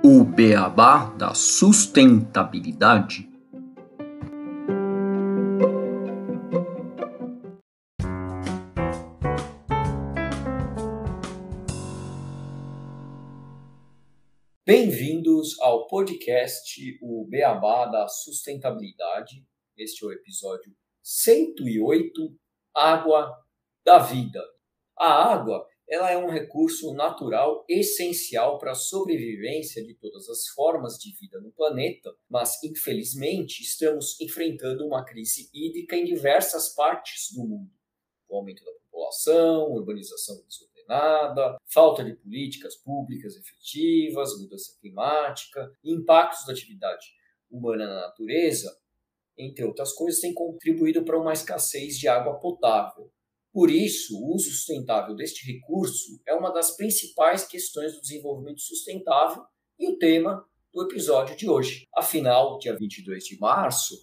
O beabá da sustentabilidade. Bem-vindos ao podcast O Beabá da Sustentabilidade. Este é o episódio 108, Água da Vida. A água, ela é um recurso natural essencial para a sobrevivência de todas as formas de vida no planeta, mas infelizmente estamos enfrentando uma crise hídrica em diversas partes do mundo. O aumento da população, urbanização desordenada, falta de políticas públicas efetivas, mudança climática, impactos da atividade humana na natureza, entre outras coisas, têm contribuído para uma escassez de água potável. Por isso, o uso sustentável deste recurso é uma das principais questões do desenvolvimento sustentável e o tema do episódio de hoje. Afinal, dia 22 de março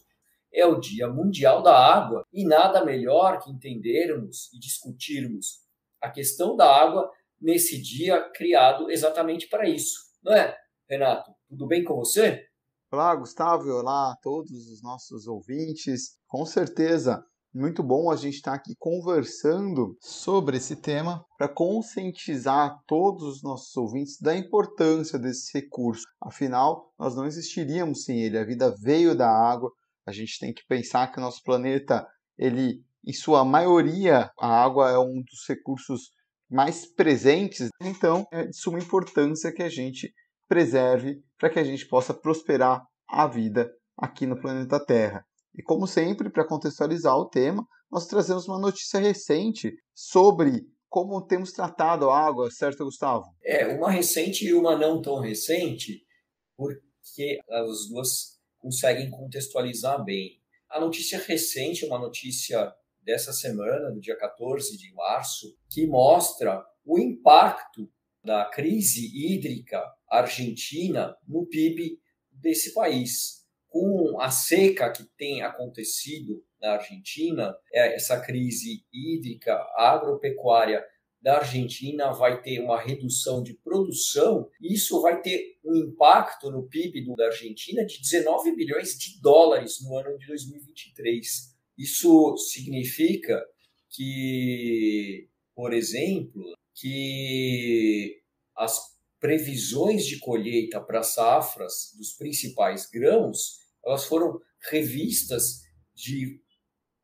é o Dia Mundial da Água e nada melhor que entendermos e discutirmos a questão da água nesse dia criado exatamente para isso. Não é, Renato? Tudo bem com você? Olá, Gustavo, e olá a todos os nossos ouvintes. Com certeza, muito bom a gente estar aqui conversando sobre esse tema para conscientizar todos os nossos ouvintes da importância desse recurso. Afinal, nós não existiríamos sem ele. A vida veio da água. A gente tem que pensar que o nosso planeta, ele, em sua maioria, a água é um dos recursos mais presentes. Então, é de suma importância que a gente preserve para que a gente possa prosperar a vida aqui no planeta Terra. E como sempre, para contextualizar o tema, nós trazemos uma notícia recente sobre como temos tratado a água, certo, Gustavo? Uma recente e uma não tão recente, porque as duas conseguem contextualizar bem. A notícia recente é uma notícia dessa semana, do dia 14 de março, que mostra o impacto da crise hídrica argentina no PIB desse país. Com a seca que tem acontecido na Argentina, essa crise hídrica agropecuária da Argentina vai ter uma redução de produção e isso vai ter um impacto no PIB da Argentina de 19 bilhões de dólares no ano de 2023. Isso significa que, por exemplo, que as previsões de colheita para safras dos principais grãos, elas foram revistas de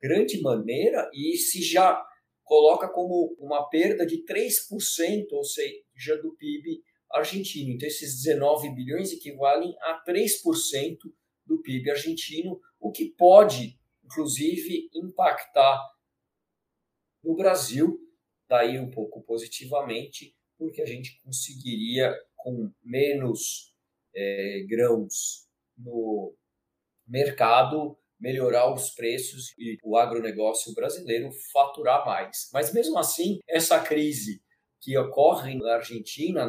grande maneira e se já coloca como uma perda de 3%, ou seja, do PIB argentino. Então, esses 19 bilhões equivalem a 3% do PIB argentino, o que pode, inclusive, impactar no Brasil, daí um pouco positivamente, porque a gente conseguiria, com menos grãos no mercado, melhorar os preços e o agronegócio brasileiro faturar mais. Mas mesmo assim, essa crise que ocorre na Argentina,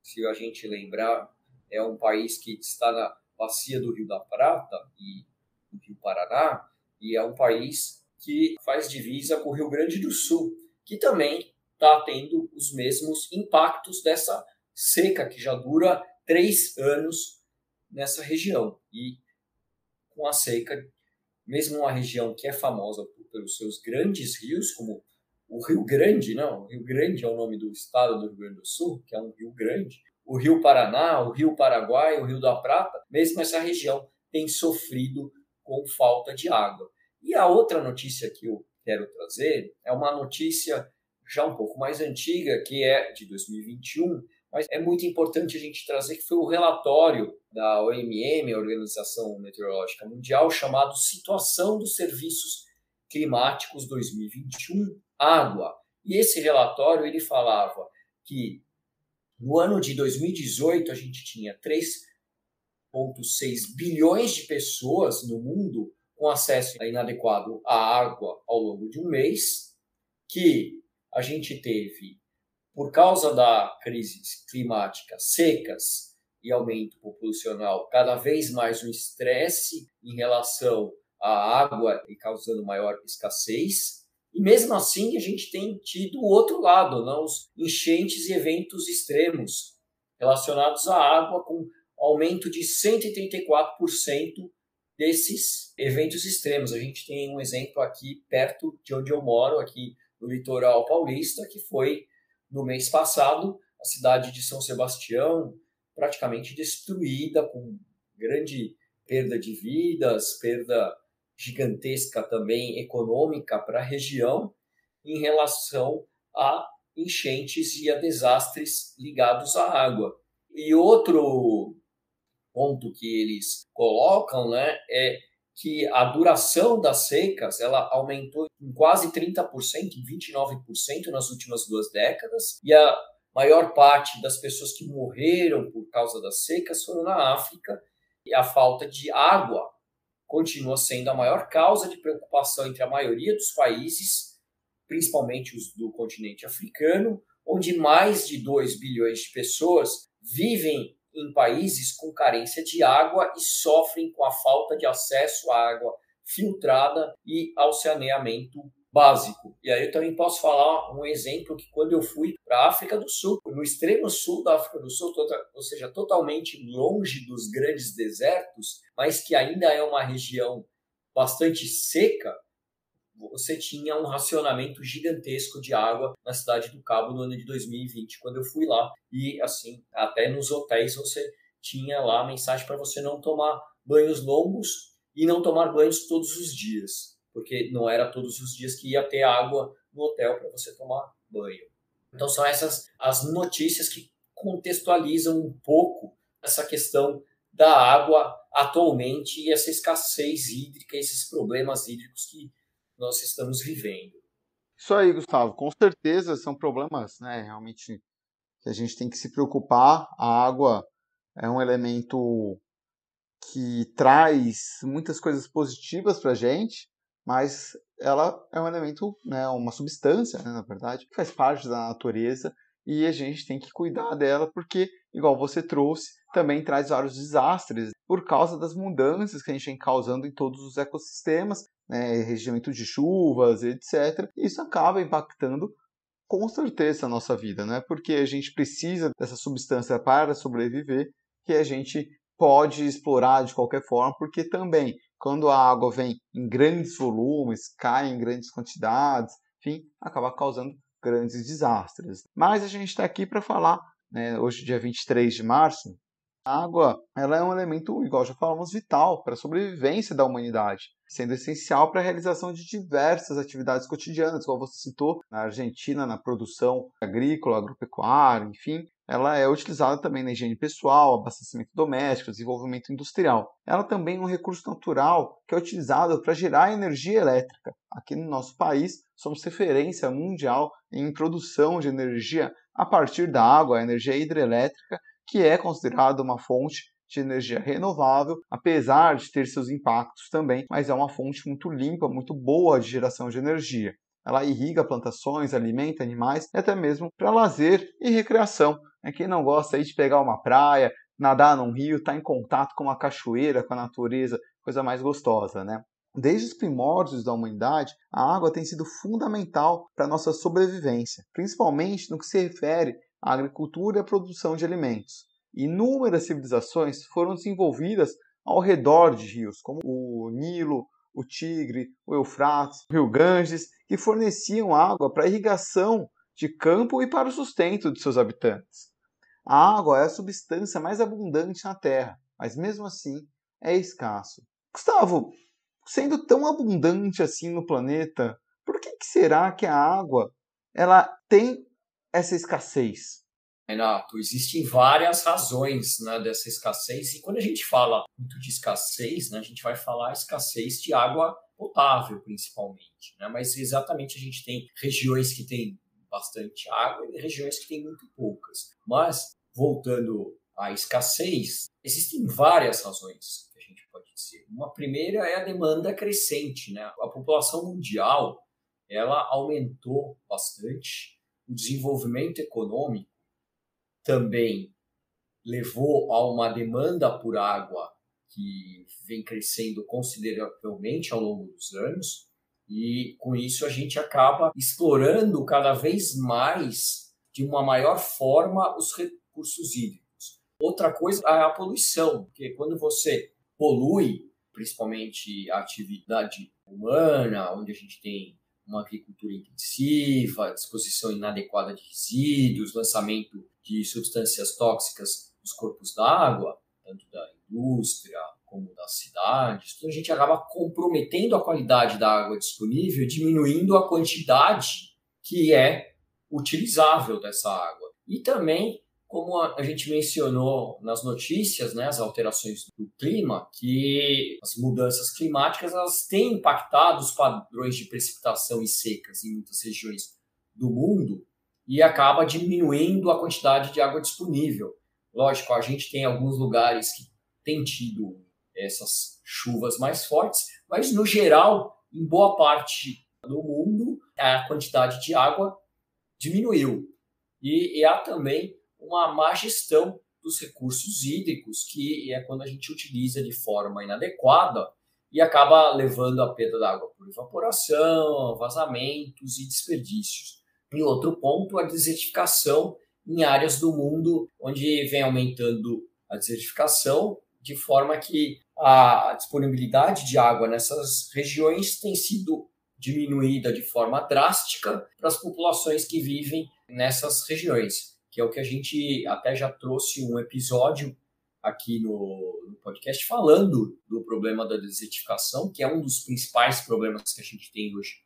se a gente lembrar, é um país que está na bacia do Rio da Prata e do Rio Paraná, e é um país que faz divisa com o Rio Grande do Sul, que também está tendo os mesmos impactos dessa seca que já dura 3 anos nessa região. E com a seca, mesmo uma região que é famosa pelos seus grandes rios, como o Rio Grande, não, o Rio Grande é o nome do estado do Rio Grande do Sul, que é um rio grande, o Rio Paraná, o Rio Paraguai, o Rio da Prata, mesmo essa região tem sofrido com falta de água. E a outra notícia que eu quero trazer é uma notícia já um pouco mais antiga, que é de 2021, mas é muito importante a gente trazer que foi o relatório da OMM, a Organização Meteorológica Mundial, chamado Situação dos Serviços Climáticos 2021, Água. E esse relatório ele falava que no ano de 2018 a gente tinha 3,6 bilhões de pessoas no mundo com acesso inadequado à água ao longo de um mês, que a gente teve, por causa da crise climática, secas e aumento populacional, cada vez mais um estresse em relação à água e causando maior escassez. E mesmo assim, a gente tem tido o outro lado, né? Os enchentes e eventos extremos relacionados à água, com aumento de 134% desses eventos extremos. A gente tem um exemplo aqui perto de onde eu moro, aqui no litoral paulista, que foi no mês passado, a cidade de São Sebastião praticamente destruída, com grande perda de vidas, perda gigantesca também econômica para a região em relação a enchentes e a desastres ligados à água. E outro ponto que eles colocam, né, é que a duração das secas ela aumentou em quase 30%, em 29% nas últimas 2 décadas, e a maior parte das pessoas que morreram por causa das secas foram na África, e a falta de água continua sendo a maior causa de preocupação entre a maioria dos países, principalmente os do continente africano, onde mais de 2 bilhões de pessoas vivem em países com carência de água e sofrem com a falta de acesso à água filtrada e ao saneamento básico. E aí eu também posso falar um exemplo que quando eu fui para a África do Sul, no extremo sul da África do Sul, ou seja, totalmente longe dos grandes desertos, mas que ainda é uma região bastante seca, você tinha um racionamento gigantesco de água na cidade do Cabo no ano de 2020, quando eu fui lá. E, assim, até nos hotéis você tinha lá a mensagem para você não tomar banhos longos e não tomar banhos todos os dias, porque não era todos os dias que ia ter água no hotel para você tomar banho. Então, são essas as notícias que contextualizam um pouco essa questão da água atualmente e essa escassez hídrica, esses problemas hídricos que nós estamos vivendo. Isso aí, Gustavo. Com certeza são problemas, né, realmente que a gente tem que se preocupar. A água é um elemento que traz muitas coisas positivas para a gente, mas ela é um elemento, né, uma substância, né, na verdade, que faz parte da natureza e a gente tem que cuidar dela porque, igual você trouxe, também traz vários desastres por causa das mudanças que a gente vem causando em todos os ecossistemas, né, regimento de chuvas, etc. Isso acaba impactando com certeza a nossa vida, né? Porque a gente precisa dessa substância para sobreviver, que a gente pode explorar de qualquer forma, porque também, quando a água vem em grandes volumes, cai em grandes quantidades, enfim, acaba causando grandes desastres. Mas a gente está aqui para falar, né, hoje, dia 23 de março, a água, ela é um elemento, igual já falamos, vital para a sobrevivência da humanidade, sendo essencial para a realização de diversas atividades cotidianas, como você citou, na Argentina, na produção agrícola, agropecuária, enfim. Ela é utilizada também na higiene pessoal, abastecimento doméstico, desenvolvimento industrial. Ela também é um recurso natural que é utilizado para gerar energia elétrica. Aqui no nosso país, somos referência mundial em produção de energia a partir da água, a energia hidrelétrica, que é considerada uma fonte de energia renovável, apesar de ter seus impactos também, mas é uma fonte muito limpa, muito boa de geração de energia. Ela irriga plantações, alimenta animais e até mesmo para lazer e recreação. Quem não gosta aí de pegar uma praia, nadar num rio, estar em contato com uma cachoeira, com a natureza, coisa mais gostosa, né? Desde os primórdios da humanidade, a água tem sido fundamental para a nossa sobrevivência, principalmente no que se refere à agricultura e à produção de alimentos. Inúmeras civilizações foram desenvolvidas ao redor de rios, como o Nilo, o Tigre, o Eufrates, o Rio Ganges, que forneciam água para a irrigação de campo e para o sustento de seus habitantes. A água é a substância mais abundante na Terra, mas mesmo assim é escasso. Gustavo, sendo tão abundante assim no planeta, por que será que a água ela tem essa escassez? Renato, existem várias razões, né, dessa escassez, e quando a gente fala muito de escassez, né, a gente vai falar escassez de água potável, principalmente, né, mas exatamente a gente tem regiões que têm bastante água e regiões que têm muito poucas. Mas, voltando à escassez, existem várias razões que a gente pode dizer. Uma primeira é a demanda crescente, né? A população mundial ela aumentou bastante, o desenvolvimento econômico também levou a uma demanda por água que vem crescendo consideravelmente ao longo dos anos. E com isso a gente acaba explorando cada vez mais, de uma maior forma, os recursos hídricos. Outra coisa é a poluição, porque quando você polui, principalmente a atividade humana, onde a gente tem uma agricultura intensiva, disposição inadequada de resíduos, lançamento de substâncias tóxicas nos corpos d'água, tanto da indústria como das cidades, então a gente acaba comprometendo a qualidade da água disponível, diminuindo a quantidade que é utilizável dessa água. E também, como a gente mencionou nas notícias, né, as alterações do clima, que as mudanças climáticas elas têm impactado os padrões de precipitação e secas em muitas regiões do mundo e acaba diminuindo a quantidade de água disponível. Lógico, a gente tem alguns lugares que têm tido essas chuvas mais fortes, mas no geral, em boa parte do mundo, a quantidade de água diminuiu. E há também uma má gestão dos recursos hídricos, que é quando a gente utiliza de forma inadequada e acaba levando a perda da água por evaporação, vazamentos e desperdícios. E outro ponto, a desertificação em áreas do mundo onde vem aumentando a desertificação, de forma que a disponibilidade de água nessas regiões tem sido diminuída de forma drástica para as populações que vivem nessas regiões, que é o que a gente até já trouxe um episódio aqui no podcast falando do problema da desertificação, que é um dos principais problemas que a gente tem hoje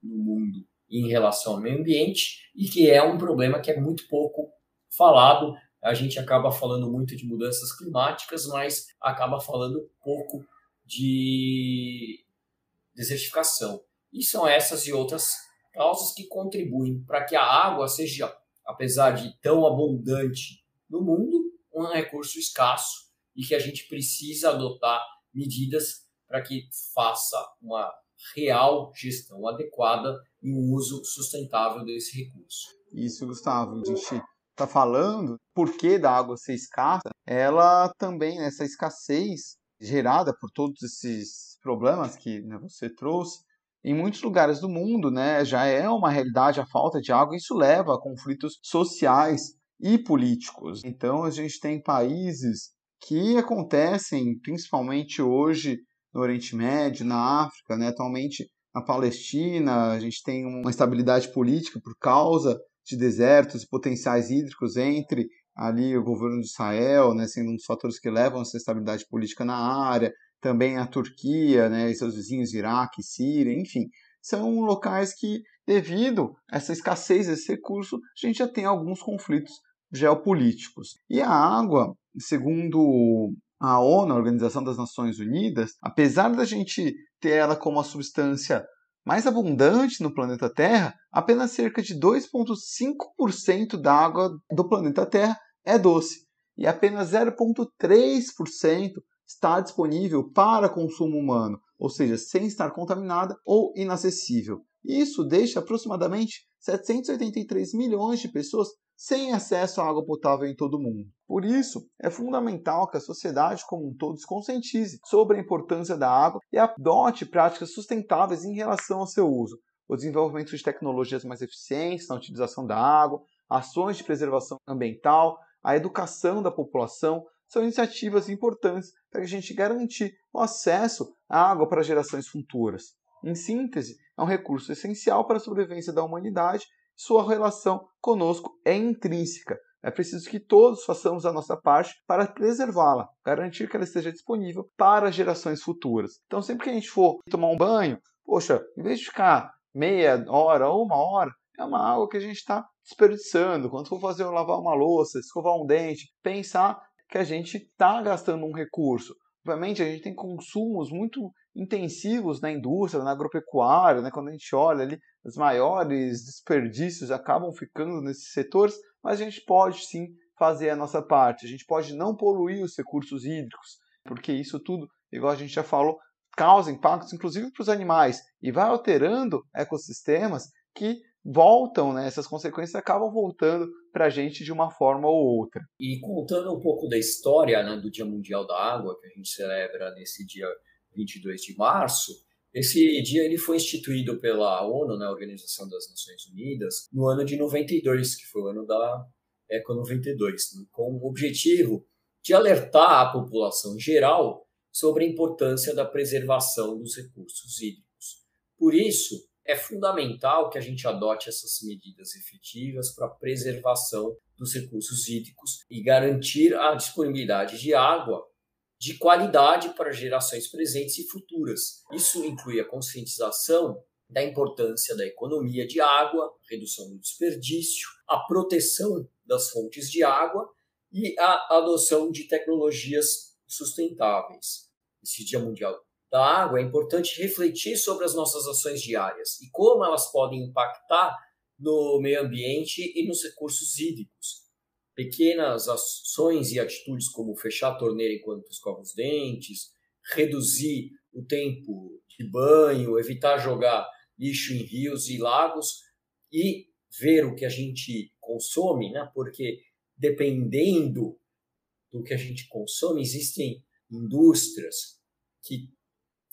no mundo em relação ao meio ambiente e que é um problema que é muito pouco falado. A gente acaba falando muito de mudanças climáticas, mas acaba falando pouco de desertificação. E são essas e outras causas que contribuem para que a água seja, apesar de tão abundante no mundo, um recurso escasso e que a gente precisa adotar medidas para que faça uma real gestão adequada e um uso sustentável desse recurso. Isso, Gustavo, a gente está falando por que da água ser escassa, ela também, essa escassez gerada por todos esses problemas que, né, você trouxe, em muitos lugares do mundo, né, já é uma realidade a falta de água, e isso leva a conflitos sociais e políticos. Então, a gente tem países que acontecem, principalmente hoje, no Oriente Médio, na África, né, atualmente na Palestina, a gente tem uma instabilidade política por causa de desertos e potenciais hídricos entre ali o governo de Israel, né, sendo um dos fatores que levam a essa estabilidade política na área, também a Turquia, né, e seus vizinhos Iraque, Síria, enfim, são locais que, devido a essa escassez desse recurso, a gente já tem alguns conflitos geopolíticos. E a água, segundo a ONU, a Organização das Nações Unidas, apesar da gente ter ela como a substância mais abundante no planeta Terra, apenas cerca de 2,5% da água do planeta Terra é doce e apenas 0,3% está disponível para consumo humano, ou seja, sem estar contaminada ou inacessível. Isso deixa aproximadamente 783 milhões de pessoas sem acesso à água potável em todo o mundo. Por isso, é fundamental que a sociedade como um todo se conscientize sobre a importância da água e adote práticas sustentáveis em relação ao seu uso. O desenvolvimento de tecnologias mais eficientes na utilização da água, ações de preservação ambiental, a educação da população, são iniciativas importantes para a gente garantir o acesso à água para gerações futuras. Em síntese, é um recurso essencial para a sobrevivência da humanidade. Sua relação conosco é intrínseca. É preciso que todos façamos a nossa parte para preservá-la, garantir que ela esteja disponível para gerações futuras. Então, sempre que a gente for tomar um banho, poxa, em vez de ficar meia hora ou uma hora, é uma água que a gente está desperdiçando. Quando for lavar uma louça, escovar um dente, pensar que a gente está gastando um recurso. Obviamente, a gente tem consumos muito intensivos na indústria, na agropecuária, né? Quando a gente olha ali, os maiores desperdícios acabam ficando nesses setores, mas a gente pode sim fazer a nossa parte. A gente pode não poluir os recursos hídricos, porque isso tudo, igual a gente já falou, causa impactos inclusive para os animais e vai alterando ecossistemas que voltam, né? Essas consequências acabam voltando para a gente de uma forma ou outra. E contando um pouco da história, né, do Dia Mundial da Água, que a gente celebra nesse dia 22 de março, Esse dia ele foi instituído pela ONU, né, a Organização das Nações Unidas, no ano de 92, que foi o ano da Eco 92, né, com o objetivo de alertar a população em geral sobre a importância da preservação dos recursos hídricos. Por isso, é fundamental que a gente adote essas medidas efetivas para a preservação dos recursos hídricos e garantir a disponibilidade de água de qualidade para gerações presentes e futuras. Isso inclui a conscientização da importância da economia de água, redução do desperdício, a proteção das fontes de água e a adoção de tecnologias sustentáveis. Esse Dia Mundial da Água é importante refletir sobre as nossas ações diárias e como elas podem impactar no meio ambiente e nos recursos hídricos. Pequenas ações e atitudes como fechar a torneira enquanto escova os dentes, reduzir o tempo de banho, evitar jogar lixo em rios e lagos e ver o que a gente consome, né? Porque dependendo do que a gente consome, existem indústrias que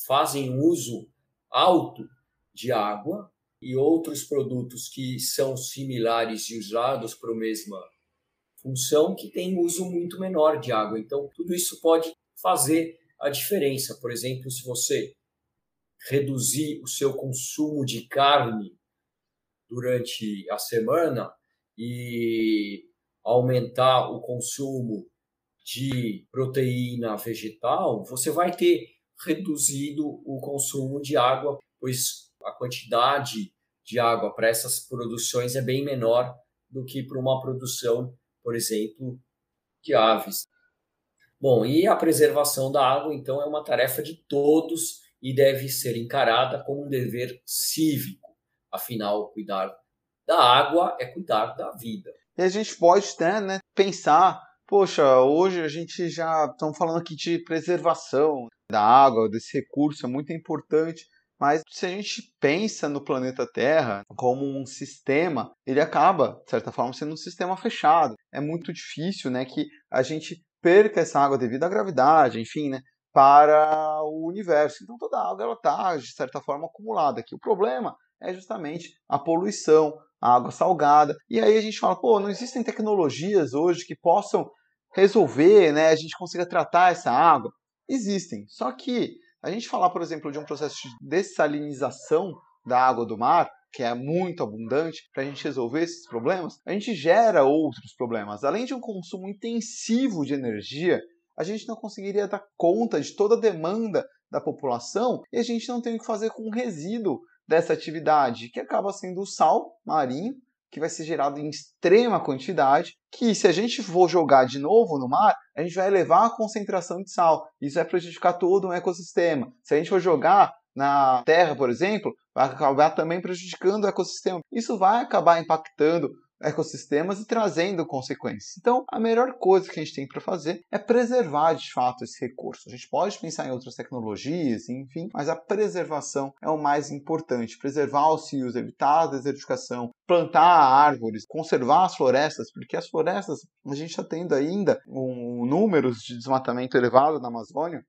fazem uso alto de água e outros produtos que são similares e usados para a mesma função que tem uso muito menor de água. Então, tudo isso pode fazer a diferença. Por exemplo, se você reduzir o seu consumo de carne durante a semana e aumentar o consumo de proteína vegetal, você vai ter reduzido o consumo de água, pois a quantidade de água para essas produções é bem menor do que para uma produção, por exemplo, de aves. Bom, e a preservação da água, então, é uma tarefa de todos e deve ser encarada como um dever cívico. Afinal, cuidar da água é cuidar da vida. E a gente pode até, né, pensar, poxa, hoje a gente já estamos falando aqui de preservação da água, desse recurso, é muito importante. Mas se a gente pensa no planeta Terra como um sistema, ele acaba, de certa forma, sendo um sistema fechado. É muito difícil, né, que a gente perca essa água devido à gravidade, enfim, né, para o universo. Então toda a água ela está, de certa forma, acumulada aqui. O problema é justamente a poluição, a água salgada. E aí a gente fala, pô, não existem tecnologias hoje que possam resolver, né, a gente consiga tratar essa água? Existem, só que a gente falar, por exemplo, de um processo de dessalinização da água do mar, que é muito abundante, para a gente resolver esses problemas, a gente gera outros problemas. Além de um consumo intensivo de energia, a gente não conseguiria dar conta de toda a demanda da população e a gente não tem o que fazer com o resíduo dessa atividade, que acaba sendo o sal marinho, que vai ser gerado em extrema quantidade, que se a gente for jogar de novo no mar, a gente vai elevar a concentração de sal. Isso vai prejudicar todo o ecossistema. Se a gente for jogar na terra, por exemplo, vai acabar também prejudicando o ecossistema. Isso vai acabar impactando ecossistemas e trazendo consequências. Então, a melhor coisa que a gente tem para fazer é preservar de fato esse recurso. A gente pode pensar em outras tecnologias, enfim, mas a preservação é o mais importante. Preservar os rios, evitar a desertificação, plantar árvores, conservar as florestas, porque as florestas, a gente está tendo ainda números de desmatamento elevado na Amazônia.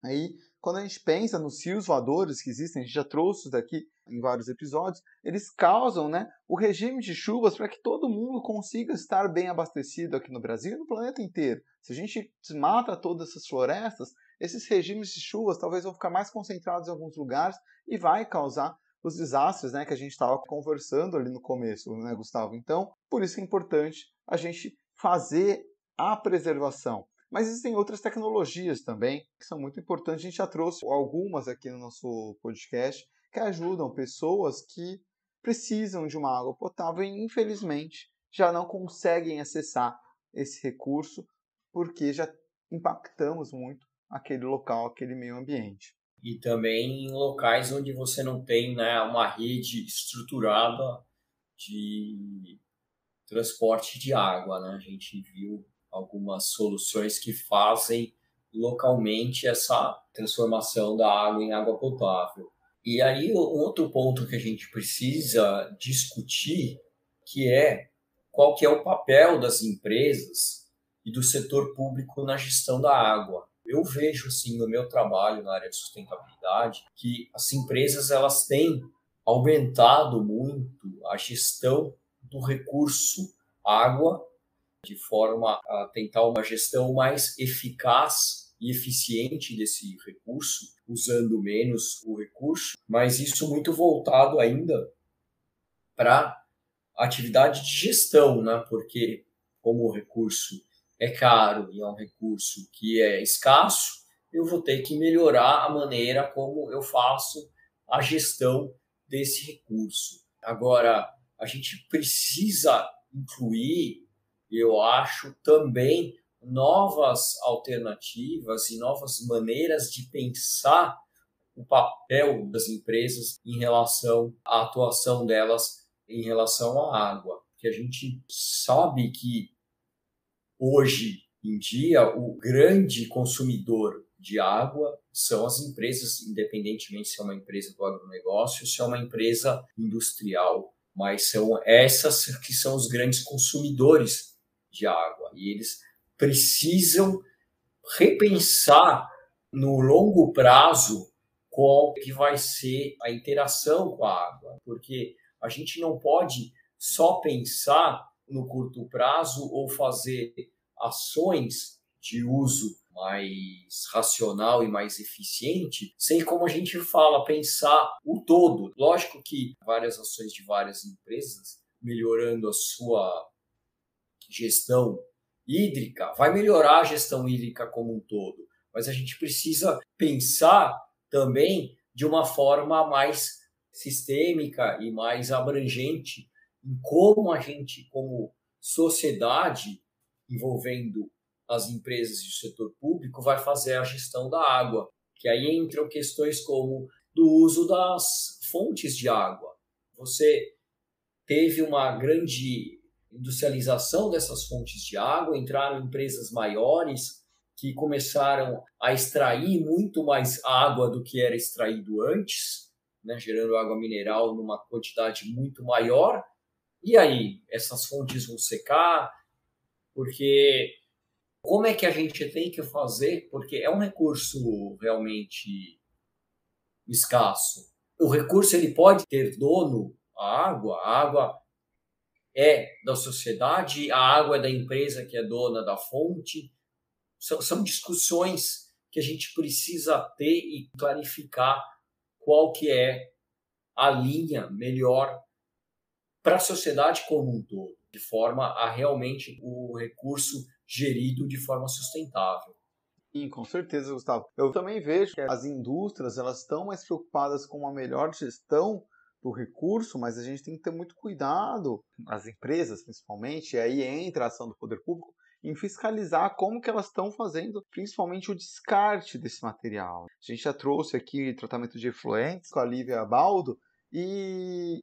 Aí, quando a gente pensa nos rios voadores que existem, a gente já trouxe isso daqui em vários episódios, eles causam, né, o regime de chuvas para que todo mundo consiga estar bem abastecido aqui no Brasil e no planeta inteiro. Se a gente desmata todas essas florestas, esses regimes de chuvas talvez vão ficar mais concentrados em alguns lugares e vai causar os desastres, né, que a gente estava conversando ali no começo, né, Gustavo? Então, por isso é importante a gente fazer a preservação. Mas existem outras tecnologias também que são muito importantes. A gente já trouxe algumas aqui no nosso podcast que ajudam pessoas que precisam de uma água potável e, infelizmente, já não conseguem acessar esse recurso porque já impactamos muito aquele local, aquele meio ambiente. E também em locais onde você não tem, né, uma rede estruturada de transporte de água, né? A gente viu algumas soluções que fazem localmente essa transformação da água em água potável. E aí, um outro ponto que a gente precisa discutir, que é qual que é o papel das empresas e do setor público na gestão da água. Eu vejo, assim, no meu trabalho na área de sustentabilidade, que as empresas elas têm aumentado muito a gestão do recurso água, de forma a tentar uma gestão mais eficaz e eficiente desse recurso, usando menos o recurso, mas isso muito voltado ainda para atividade de gestão, né? Porque como o recurso é caro e é um recurso que é escasso, eu vou ter que melhorar a maneira como eu faço a gestão desse recurso. Agora, a gente precisa incluir, eu acho, também novas alternativas e novas maneiras de pensar o papel das empresas em relação à atuação delas em relação à água. Que a gente sabe que hoje em dia o grande consumidor de água são as empresas, independentemente se é uma empresa do agronegócio, se é uma empresa industrial, mas são essas que são os grandes consumidores de água e eles precisam repensar no longo prazo qual que vai ser a interação com a água, porque a gente não pode só pensar no curto prazo ou fazer ações de uso mais racional e mais eficiente, sem, como a gente fala, pensar o todo. Lógico que várias ações de várias empresas melhorando a sua gestão hídrica, vai melhorar a gestão hídrica como um todo, mas a gente precisa pensar também de uma forma mais sistêmica e mais abrangente em como a gente, como sociedade, envolvendo as empresas e o setor público, vai fazer a gestão da água, que aí entram questões como do uso das fontes de água. Você teve uma grande industrialização dessas fontes de água, entraram empresas maiores que começaram a extrair muito mais água do que era extraído antes, né, gerando água mineral numa quantidade muito maior. E aí, essas fontes vão secar, porque como é que a gente tem que fazer? Porque é um recurso realmente escasso. O recurso ele pode ter dono, a água é da sociedade, a água é da empresa que é dona da fonte. São discussões que a gente precisa ter e clarificar qual que é a linha melhor para a sociedade como um todo, de forma a realmente o recurso gerido de forma sustentável. Sim, com certeza, Gustavo. Eu também vejo que as indústrias elas estão mais preocupadas com uma melhor gestão do recurso, mas a gente tem que ter muito cuidado, as empresas principalmente, e aí entra a ação do poder público, em fiscalizar como que elas estão fazendo, principalmente o descarte desse material. A gente já trouxe aqui tratamento de efluentes com a Lívia Baldo, e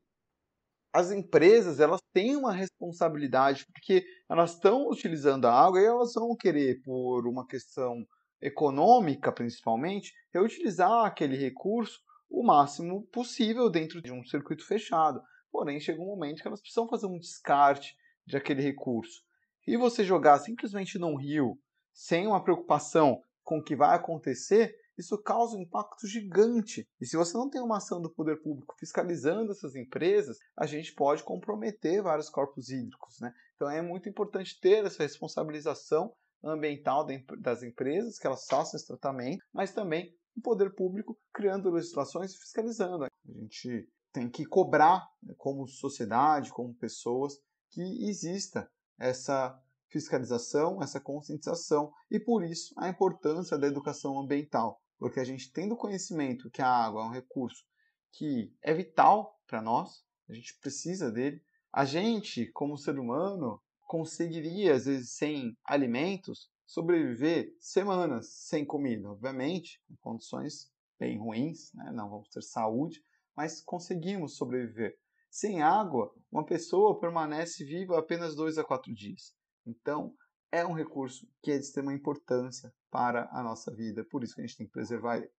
as empresas elas têm uma responsabilidade, porque elas estão utilizando a água e elas vão querer, por uma questão econômica principalmente, reutilizar aquele recurso o máximo possível dentro de um circuito fechado. Porém, chega um momento que elas precisam fazer um descarte de aquele recurso. E você jogar simplesmente num rio, sem uma preocupação com o que vai acontecer, isso causa um impacto gigante. E se você não tem uma ação do poder público fiscalizando essas empresas, a gente pode comprometer vários corpos hídricos, né? Então é muito importante ter essa responsabilização ambiental das empresas, que elas façam esse tratamento, mas também o poder público criando legislações e fiscalizando. A gente tem que cobrar, né, como sociedade, como pessoas, que exista essa fiscalização, essa conscientização, e por isso a importância da educação ambiental, porque a gente tendo conhecimento que a água é um recurso que é vital para nós, a gente precisa dele, a gente, como ser humano, conseguiria, às vezes, sem alimentos, sobreviver semanas sem comida, obviamente, em condições bem ruins, né? Não vamos ter saúde, mas conseguimos sobreviver. Sem água, uma pessoa permanece viva apenas 2 a 4 dias. Então, é um recurso que é de extrema importância para a nossa vida, por isso que a gente tem que preservar ele.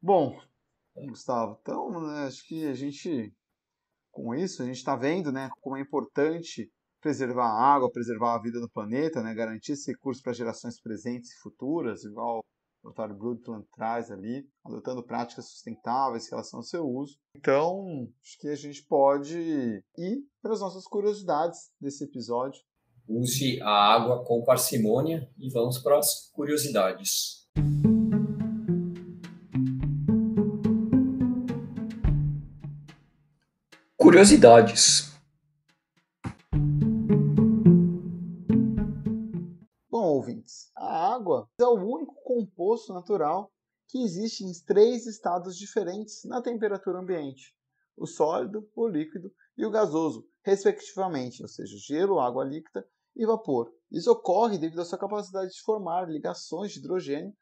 Bom, Gustavo, então, né, acho que com isso, a gente está vendo, né, como é importante preservar a água, preservar a vida no planeta, né, garantir esse recurso para gerações presentes e futuras, igual relatório Brundtland traz ali, adotando práticas sustentáveis em relação ao seu uso. Então, acho que a gente pode ir para as nossas curiosidades desse episódio. Use a água com parcimônia e vamos para as curiosidades. Curiosidades. Bom, ouvintes, a água é o único composto natural que existe em 3 estados diferentes na temperatura ambiente: o sólido, o líquido e o gasoso, respectivamente, ou seja, gelo, água líquida e vapor. Isso ocorre devido à sua capacidade de formar ligações de hidrogênio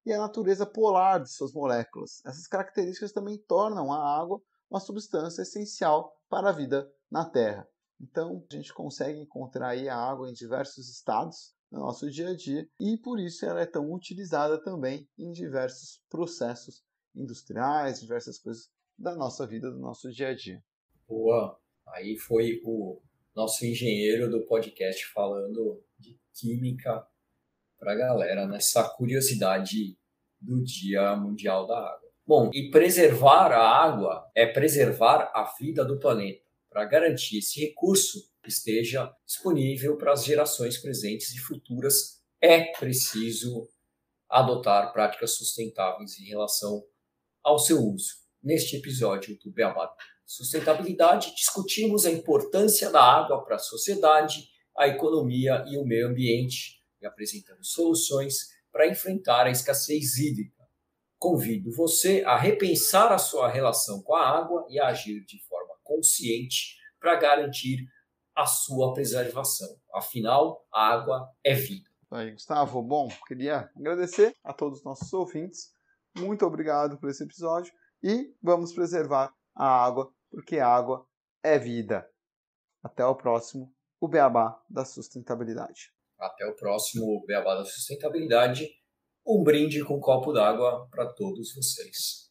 e à natureza polar de suas moléculas. Essas características também tornam a água uma substância essencial para a vida na Terra. Então, a gente consegue encontrar aí a água em diversos estados no nosso dia a dia e por isso ela é tão utilizada também em diversos processos industriais, diversas coisas da nossa vida, do nosso dia a dia. Boa! Aí foi o nosso engenheiro do podcast falando de química para a galera nessa curiosidade do Dia Mundial da Água. Bom, e preservar a água é preservar a vida do planeta. Para garantir esse recurso esteja disponível para as gerações presentes e futuras, é preciso adotar práticas sustentáveis em relação ao seu uso. Neste episódio do Beabá Sustentabilidade, discutimos a importância da água para a sociedade, a economia e o meio ambiente e apresentamos soluções para enfrentar a escassez hídrica. Convido você a repensar a sua relação com a água e a agir de forma consciente para garantir a sua preservação. Afinal, a água é vida. Aí, Gustavo, bom, queria agradecer a todos os nossos ouvintes. Muito obrigado por esse episódio e vamos preservar a água, porque a água é vida. Até o próximo, o Beabá da Sustentabilidade. Até o próximo Beabá da Sustentabilidade. Um brinde com um copo d'água para todos vocês.